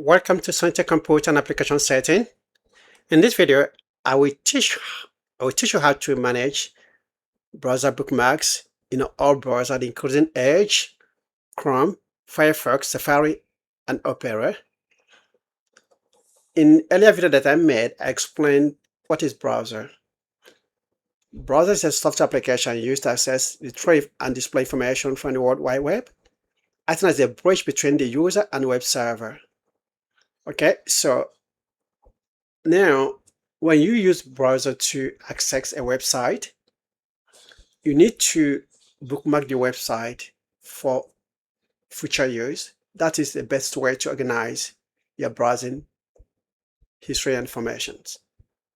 Welcome to Center Computer and Application Setting. In this video, I will teach you how to manage browser bookmarks in all browsers, including Edge, Chrome, Firefox, Safari, and Opera. In earlier video that I made, I explained what is browser. Browser is a software application used to access, retrieve, and display information from the World Wide Web, acting as a bridge between the user and web server. Okay, so now when you use browser to access a website, you need to bookmark the website for future use. That is the best way to organize your browsing history and information.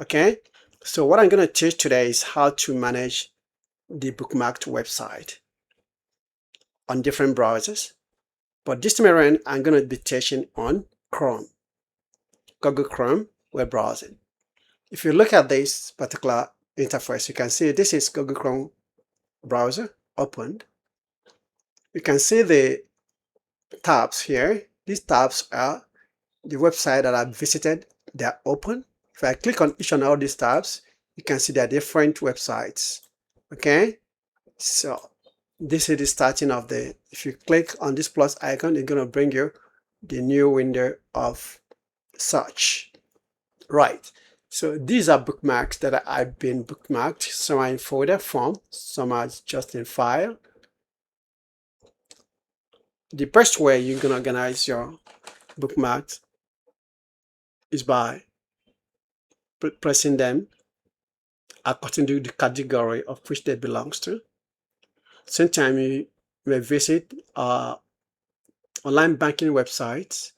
Okay, so what I'm going to teach today is how to manage the bookmarked website on different browsers. But this time around, I'm going to be teaching on Chrome, Google Chrome web browsing. If you look at this particular interface, you can see this is Google Chrome browser opened. You can see the tabs here. These tabs are the website that I've visited. They're open. If I click on each and all these tabs, you can see they're different websites. Okay, so this is the starting of the, if you click on this plus icon, it's going to bring you the new window of search. Right, so these are bookmarks that I've been bookmarked. Some are in folder form, some are just in file. The best way you're going to organize your bookmarks is by pressing them according to the category of which they belongs to. Sometimes you may visit online banking websites.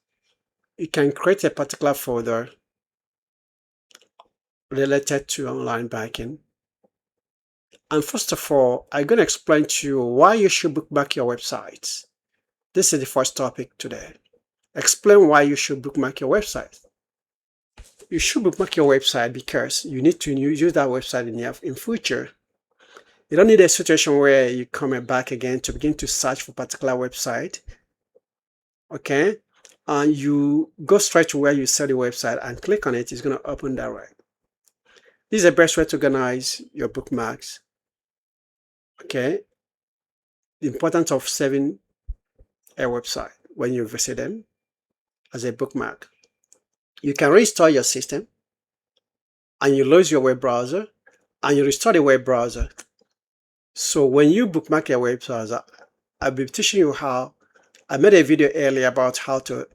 You can create a particular folder related to online banking. And first of all, I'm going to explain to you why you should bookmark your websites. This is the first topic today. Explain why you should bookmark your website. You should bookmark your website because you need to use that website in future. You don't need a situation where you come back again to begin to search for a particular website. Okay, and you go straight to where you saw the website and click on it. It's going to open that way. This is the best way to organize your bookmarks. Okay, the importance of saving a website when you visit them as a bookmark. You can restore your system and you lose your web browser and you restore the web browser. So when you bookmark your web browser, I'll be teaching you how. I made a video earlier about how to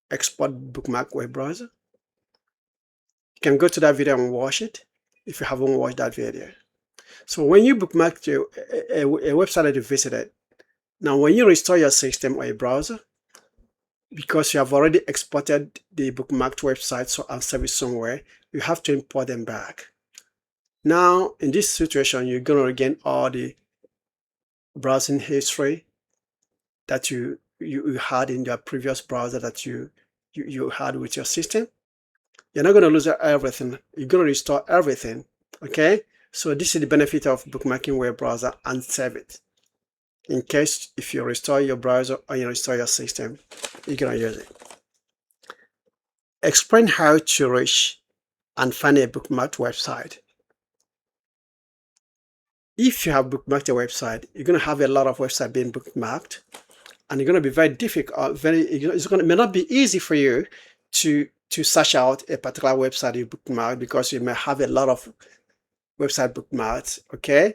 export bookmark web browser. You can go to that video and watch it if you haven't watched that video. So when you bookmark a website that you visited, now when you restore your system or a browser, because you have already exported the bookmarked website and service somewhere, you have to import them back. Now, in this situation, you're going to regain all the browsing history that you had in your previous browser that you had with your system. You're not going to lose everything. You're going to restore everything. Okay, so this is the benefit of bookmarking web browser and save it. In case if you restore your browser or you restore your system, you're going to use it. Explain how to reach and find a bookmarked website. If you have bookmarked a website, you're going to have a lot of websites being bookmarked, and it's going to be very difficult. It may not be easy for you to search out a particular website you bookmark because you may have a lot of website bookmarks. Okay,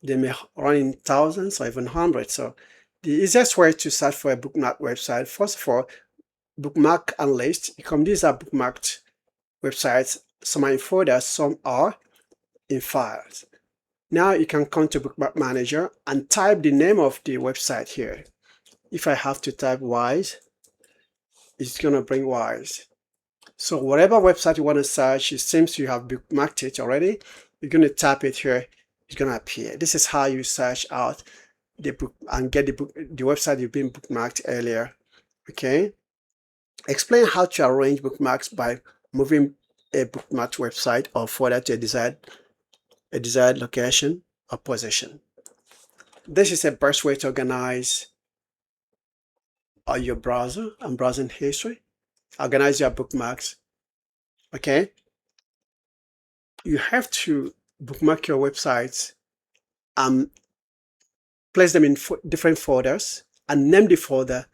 they may run in thousands or even hundreds. So the easiest way to search for a bookmarked website, first of all, bookmark and list. These are bookmarked websites. Some are in folders, some are in files. Now you can come to Bookmark Manager and type the name of the website here. If I have to type Wise, it's going to bring Wise. So whatever website you want to search, it seems you have bookmarked it already. You're going to tap it here. It's going to appear. This is how you search out the book and get the website you've been bookmarked earlier. Okay. Explain how to arrange bookmarks by moving a bookmarked website or folder to a desired location or position. This is the best way to organize your browser and browsing history. organize your bookmarks, okay, you have to bookmark your websites and place them in different folders and name the folder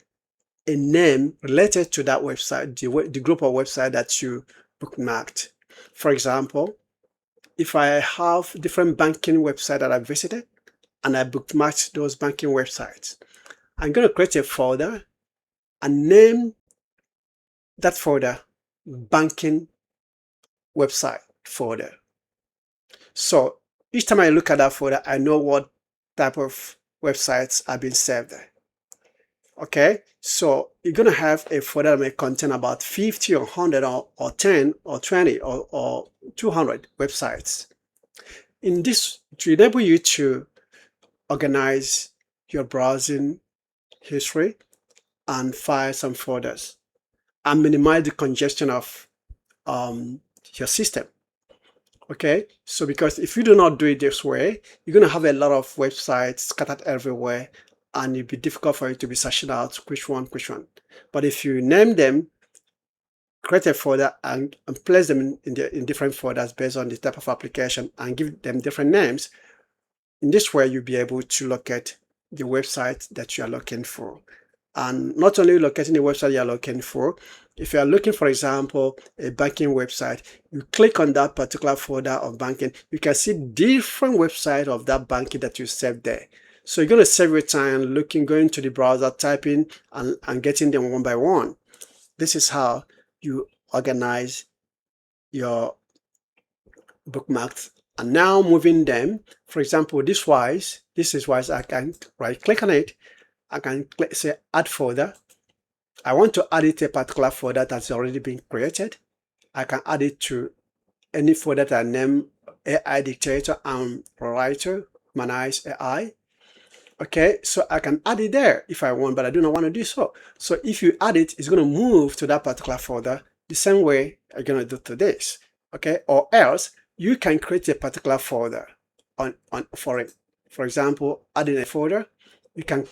a name related to that website, the group of websites that you bookmarked. For example, if I have different banking websites that I visited and I bookmarked those banking websites, I'm going to create a folder and name that folder banking website folder. So each time I look at that folder, I know what type of websites are being served there. Okay, so you're going to have a folder that may contain about 50 or 100 or 10 or 20 or 200 websites. In this, to enable you to organize your browsing history and files and folders and minimize the congestion of your system. Okay, so because if you do not do it this way, you're going to have a lot of websites scattered everywhere, and it'll be difficult for you to be searching out which one. But if you name them, create a folder and place them in different folders based on the type of application and give them different names, in this way you'll be able to locate the website that you are looking for. And not only locating the website you're looking for, if you are looking, for example, a banking website, you click on that particular folder of banking, you can see different websites of that banking that you saved there. So you're going to save your time going to the browser, typing and getting them one by one. This is how you organize your bookmarks. And now moving them, for example, this is wise, I can right click on it. I can say add folder. I want to add it to a particular folder that's already been created. I can add it to any folder that I name AI Dictator and Writer, Manage AI. Okay, so I can add it there if I want, but I do not want to do so. So if you add it, it's going to move to that particular folder the same way I'm going to do to this. Okay, or else you can create a particular folder for it. For example, adding a folder, you can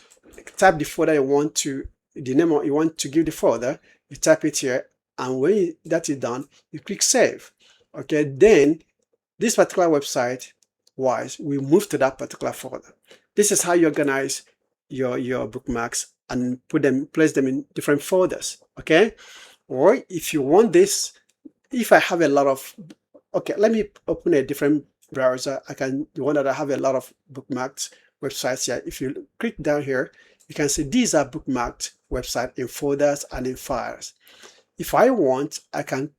type the folder you want to, the name you want to give the folder, you type it here, and when that is done, you click save. Okay, then this particular website will move to that particular folder. This is how you organize your bookmarks and place them in different folders. Okay, or if you want this, if I have a lot of, okay, let me open a different browser. The one that I have a lot of bookmarked websites here. If you click down here, you can see these are bookmarked websites in folders and in files. If I want, I can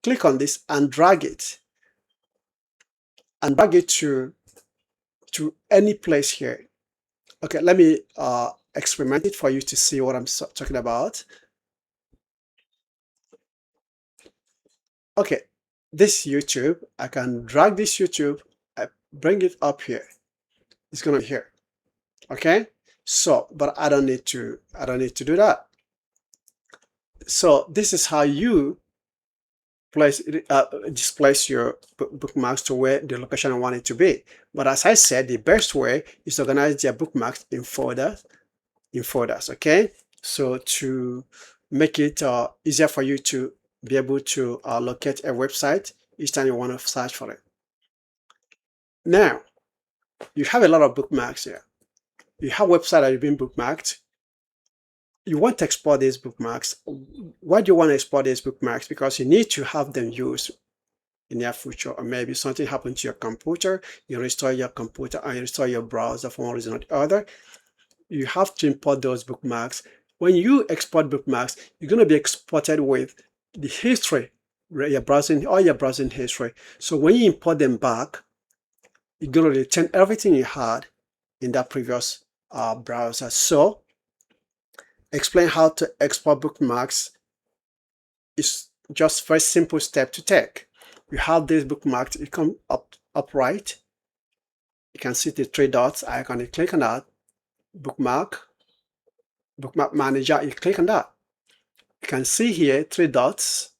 click on this and drag it to any place here. Okay, let me experiment it for you to see what I'm talking about. Okay, this YouTube, I can drag this YouTube, I bring it up here. It's gonna be here. Okay, so but I don't need to do that. So this is how you displace your bookmarks to where the location I want it to be. But as I said, the best way is to organize your bookmarks in folders. Okay, so to make it easier for you to be able to locate a website each time you want to search for it. Now, you have a lot of bookmarks here. You have websites that have been bookmarked. You want to export these bookmarks. Why do you want to export these bookmarks? Because you need to have them used in the future, or maybe something happened to your computer, you restore your computer and you restore your browser for one reason or the other. You have to import those bookmarks. When you export bookmarks, you're going to be exported with the history, your browsing history. So when you import them back, you're going to retain everything you had in that previous browser. So explain how to export bookmarks is just a very simple step to take. You have these bookmarks, you come upright. You can see the three dots icon, you click on that. Bookmark Manager, you click on that. You can see here three dots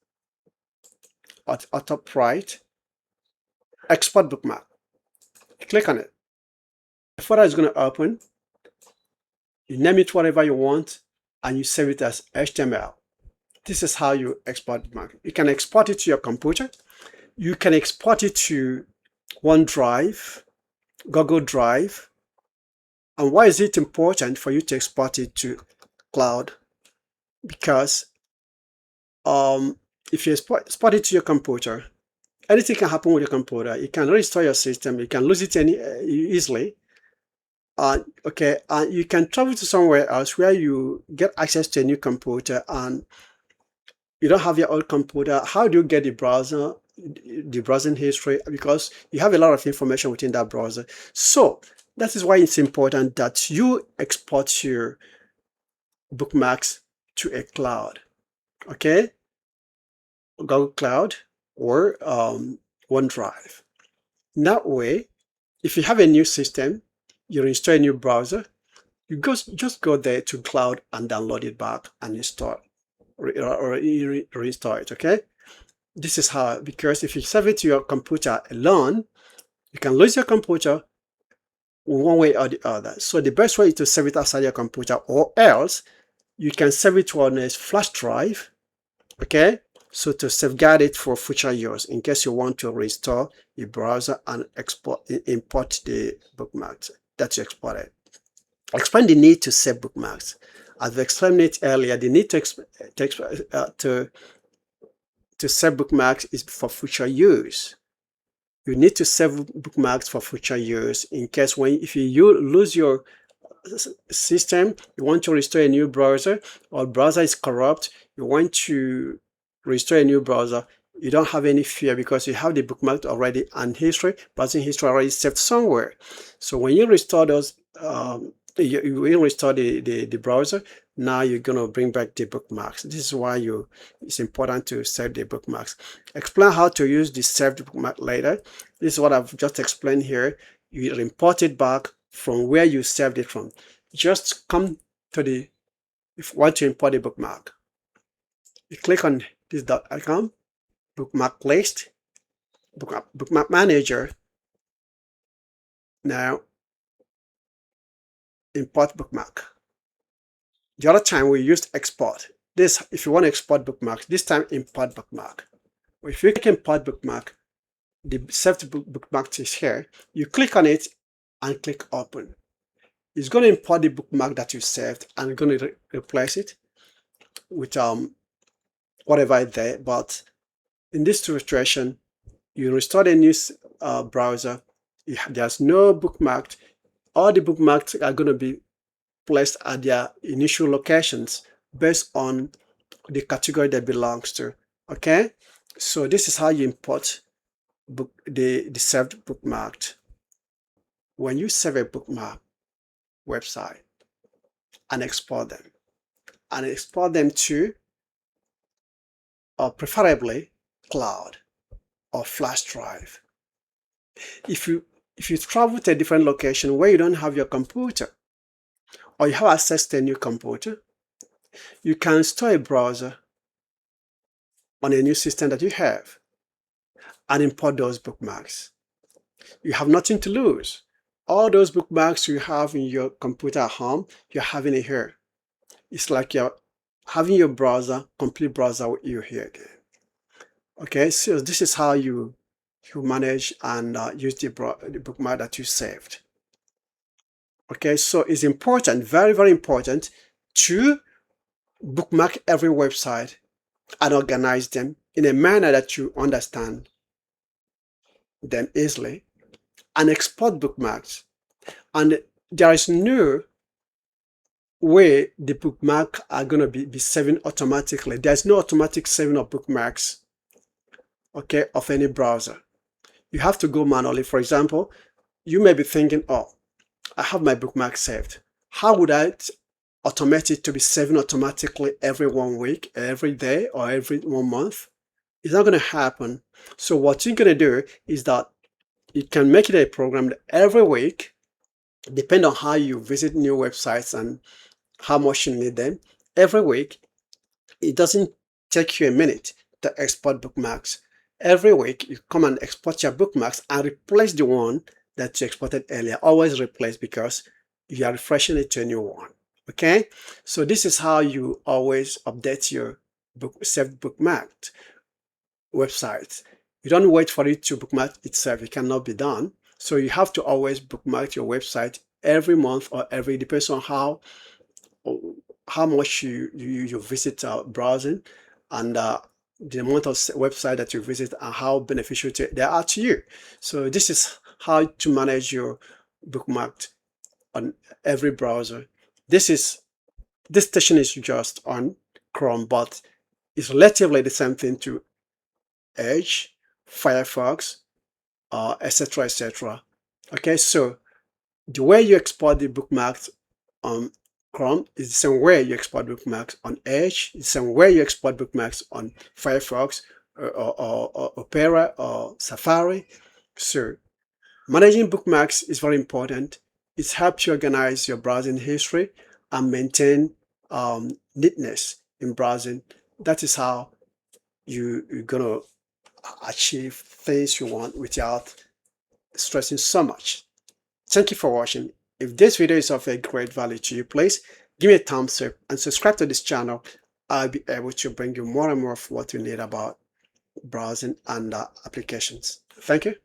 at top right. Export bookmark. You click on it. The folder is going to open. You name it whatever you want and you save it as HTML. This is how you export bookmark. You can export it to your computer. You can export it to OneDrive, Google Drive. And why is it important for you to export it to cloud? Because if you export it to your computer, anything can happen with your computer. You can restore your system. You can lose it easily. Okay, and you can travel to somewhere else where you get access to a new computer and you don't have your old computer. How do you get the browser, the browsing history? Because you have a lot of information within that browser. So that is why it's important that you export your bookmarks to a cloud. Okay, Google Cloud or OneDrive. That way, if you have a new system, you install a new browser, you just go there to cloud and download it back and install or reinstall it. Okay, this is how, because if you save it to your computer alone, you can lose your computer one way or the other. So the best way is to save it outside your computer, or else you can save it on a flash drive. Okay, so to safeguard it for future use in case you want to restore your browser and import the bookmarks that you exported. Explain the need to save bookmarks. As I explained it earlier, the need to save bookmarks is for future use. You need to save bookmarks for future use in case if you lose your system, you want to restore a new browser, or browser is corrupt, you want to restore a new browser, you don't have any fear because you have the bookmark already and browsing history already saved somewhere. So when you restore those, you will restore the browser. Now you're going to bring back the bookmarks. This is why it's important to save the bookmarks. Explain how to use the saved bookmark later. This is what I've just explained here. You import it back from where you saved it from. Just come to if you want to import a bookmark, you click on this dot icon, bookmark list, bookmark manager. Now import bookmark. The other time we used export. This, if you want to export bookmarks, this time import bookmark. If you click import bookmark, the saved bookmark is here. You click on it and click open. It's going to import the bookmark that you saved and going to replace it with whatever is there. But in this situation, you restore a new browser. There's no bookmark. All the bookmarks are going to be placed at their initial locations based on the category they belongs to. Okay, so this is how you import the saved bookmark. When you save a bookmark website and export them to preferably cloud or flash drive. If you travel to a different location where you don't have your computer, or you have access to a new computer, you can store a browser on a new system that you have and import those bookmarks. You have nothing to lose. All those bookmarks you have in your computer at home, you're having it here. It's like you're having your browser, complete browser with you here again. Okay, so this is how you manage and use the bookmark that you saved. Okay, so it's important, very, very important to bookmark every website and organize them in a manner that you understand them easily and export bookmarks. And there is no way the bookmark are going to be saving automatically. There's no automatic saving of bookmarks, okay, of any browser. You have to go manually. For example, you may be thinking, oh, I have my bookmark saved. How would I automate it to be saving automatically every 1 week, every day, or every 1 month? It's not going to happen. So what you're going to do is that you can make it a program that every week, depending on how you visit new websites and how much you need them, every week, it doesn't take you a minute to export bookmarks. Every week, you come and export your bookmarks and replace the one that you exported earlier. Always replace, because you are refreshing it to a new one. Okay, so this is how you always update your self-bookmarked websites. You don't wait for it to bookmark itself. It cannot be done. So you have to always bookmark your website every month or every, depends on how much you visit browsing, and the amount of website that you visit and how beneficial they are to you. So this is how to manage your bookmarked on every browser. This station is just on Chrome, but it's relatively the same thing to Edge, Firefox, etc., etc. Okay, so the way you export the bookmarks on Chrome is the same way you export bookmarks on Edge, the same way you export bookmarks on Firefox or Opera or Safari. So managing bookmarks is very important. It helps you organize your browsing history and maintain neatness in browsing. That is how you're gonna achieve things you want without stressing so much. Thank you for watching. If this video is of a great value to you, please give me a thumbs up and subscribe to this channel. I'll be able to bring you more and more of what you need about browsing and applications. Thank you.